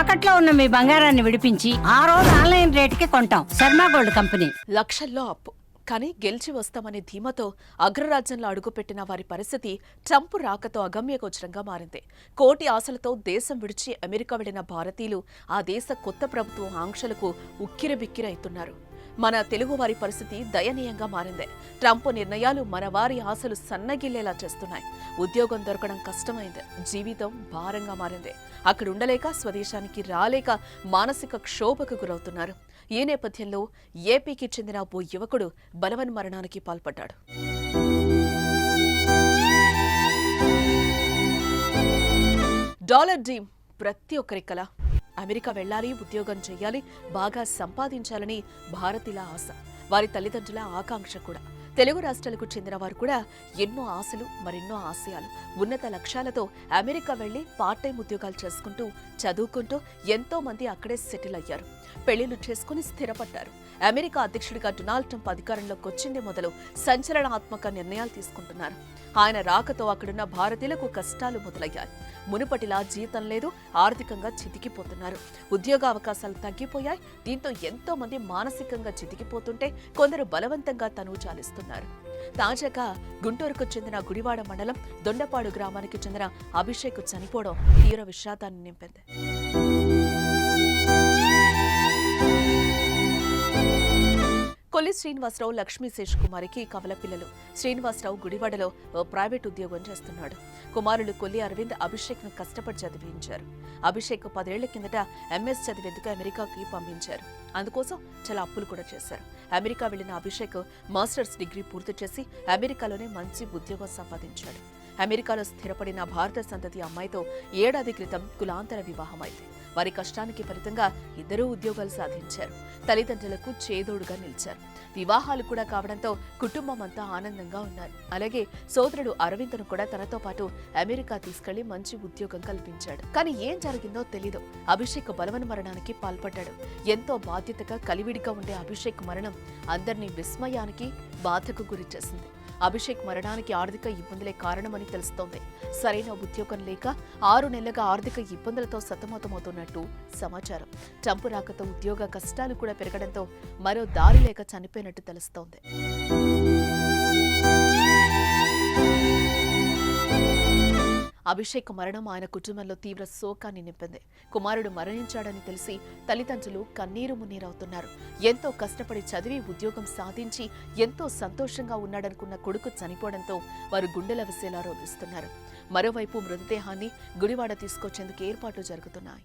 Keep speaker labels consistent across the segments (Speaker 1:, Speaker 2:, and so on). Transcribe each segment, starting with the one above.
Speaker 1: తాకట్లో ఉన్న మీ బంగారాన్ని విడిపించి ఆ రోజు ఆన్లైన్ రేటుకి కొంటాం. Sharma gold company.
Speaker 2: లక్షల్లో అప్పు కానీ గెలిచి వస్తామనే ధీమాతో అగ్రరాజ్యంలో అడుగుపెట్టిన వారి పరిస్థితి ట్రంప్ రాకతో అగమ్యగోచరంగా మారింది. కోటి ఆశలతో దేశం విడిచి అమెరికా వెళ్లిన భారతీయులు ఆ దేశ కొత్త ప్రభుత్వం ఆంక్షలకు ఉక్కిరిబిక్కిరైతున్నారు. మన తెలుగు వారి పరిస్థితి దయనీయంగా మారింది. ట్రంప్ నిర్ణయాలు మన వారి ఆశలు సన్నగిల్లేలా చేస్తున్నాయి. ఉద్యోగం దొరకడం కష్టమైంది. జీవితం భారంగా మారింది. అక్కడ ఉండలేక స్వదేశానికి రాలేక మానసిక క్షోభకు గురవుతున్నారు. ఈ నేపథ్యంలో ఏపీకి చెందిన ఓ యువకుడు బలవన్మరణానికి పాల్పడ్డాడు. డాలర్ డ్రీమ్ ప్రతి ఒక్కరి కల. అమెరికా వెళ్లాలి, ఉద్యోగం చెయ్యాలి, బాగా సంపాదించాలని భారతీయుల ఆశ, వారి తల్లిదండ్రుల ఆకాంక్ష కూడా. తెలుగు రాష్ట్రాలకు చెందిన వారు కూడా ఎన్నో ఆశలు, మరెన్నో ఆశయాలు, ఉన్నత లక్ష్యాలతో అమెరికా వెళ్లి పార్ట్ టైం ఉద్యోగాలు చేసుకుంటూ చదువుకుంటూ ఎంతో మంది అక్కడే సెటిల్ అయ్యారు. పెళ్లిళ్లు చేసుకుని స్థిరపడ్డారు. అమెరికా అధ్యక్షుడిగా డొనాల్డ్ ట్రంప్ అధికారంలోకి వచ్చింది మొదలు సంచలనాత్మక నిర్ణయాలు తీసుకుంటున్నారు. ఆయన రాకతో అక్కడున్న భారతీయులకు కష్టాలు మొదలయ్యాయి. మునుపటిలా జీతం లేదు, ఆర్థికంగా చితికిపోతున్నారు. ఉద్యోగ అవకాశాలు తగ్గిపోయాయి. దీంతో ఎంతో మంది మానసికంగా చితికిపోతుంటే కొందరు బలవంతంగా తనువు చాలిస్తున్నారు. తాజాగా గుంటూరుకు చెందిన గుడివాడ మండలం దొండపాడు గ్రామానికి చెందిన అభిషేక్ చనిపోవడం తీవ్ర విషాదాన్ని నింపింది. కొల్లి శ్రీనివాసరావు, లక్ష్మీ శేష్ కుమారికి కవల పిల్లలు. శ్రీనివాసరావు గుడివాడలో ఓ ప్రైవేట్ ఉద్యోగం చేస్తున్నాడు. కుమారులు కొల్లి అరవింద్ అభిషేక్ ను కష్టపడి చదివించారు. అభిషేక్ 10 ఏళ్ల కిందట ఎంఎస్ చదివేందుకు అమెరికాకి పంపించారు. అందుకోసం చాలా అప్పులు కూడా చేశారు. అమెరికా వెళ్లిన అభిషేక్ మాస్టర్స్ డిగ్రీ పూర్తి చేసి అమెరికాలోనే మంచి ఉద్యోగం సంపాదించాడు. అమెరికాలో స్థిరపడిన భారత సంతతి అమ్మాయితో ఏడాది క్రితం కులాంతర వివాహమైంది. వారి కష్టానికి ఫలితంగా ఇద్దరూ ఉద్యోగాలు సాధించారు. తల్లిదండ్రులకు చేదోడుగా నిలిచారు. వివాహాలు కూడా కావడంతో కుటుంబం అంతా ఆనందంగా ఉన్నారు. అలాగే సోదరుడు అరవింద్ను కూడా తనతో పాటు అమెరికా తీసుకెళ్లి మంచి ఉద్యోగం కల్పించాడు. కానీ ఏం జరిగిందో తెలీదు. అభిషేక్ బలవన్మరణానికి పాల్పడ్డాడు. ఎంతో బాధ్యతగా కలివిడిగా ఉండే అభిషేక్ మరణం అందరినీ విస్మయానికి, బాధకు గురి చేసింది. అభిషేక్ మరణానికి ఆర్థిక ఇబ్బందులే కారణమని తెలుస్తోంది. సరైన ఉద్యోగం లేక 6 నెలలుగా ఆర్థిక ఇబ్బందులతో సతమతమవుతున్నట్టు సమాచారం. ట్రంప్ రాకతో ఉద్యోగ కష్టాలు కూడా పెరగడంతో మరో దారి లేక చనిపోయినట్టు తెలుస్తోంది. అభిషేక్ మరణం ఆయన కుటుంబంలో తీవ్ర శోకాన్ని నింపింది. కుమారుడు మరణించాడని తెలిసి తల్లిదండ్రులు కన్నీరు మున్నీరవుతున్నారు. ఎంతో కష్టపడి చదివి ఉద్యోగం సాధించి ఎంతో సంతోషంగా ఉన్నాడనుకున్న కొడుకు చనిపోవడంతో వారు గుండెల విసేలా రోధిస్తున్నారు. మరోవైపు మృతదేహాన్ని గుడివాడ తీసుకొచ్చేందుకు ఏర్పాట్లు జరుగుతున్నాయి.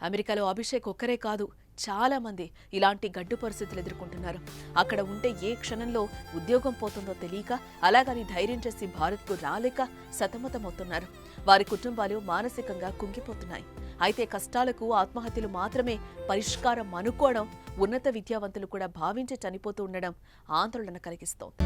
Speaker 2: అమెరికాలో అభిషేక్ ఒక్కరే కాదు, చాలా మంది ఇలాంటి గడ్డు పరిస్థితులు ఎదుర్కొంటున్నారు. అక్కడ ఉంటే ఏ క్షణంలో ఉద్యోగం పోతుందో తెలియక, అలాగని ధైర్యం చేసి భారత్కు రాలేక సతమతమవుతున్నారు. వారి కుటుంబాలు మానసికంగా కుంగిపోతున్నాయి. అయితే కష్టాలకు ఆత్మహత్యలు మాత్రమే పరిష్కారం అనుకోవడం, ఉన్నత విద్యావంతులు కూడా భావించి చనిపోతూ ఉండడం ఆందోళన కలిగిస్తోంది.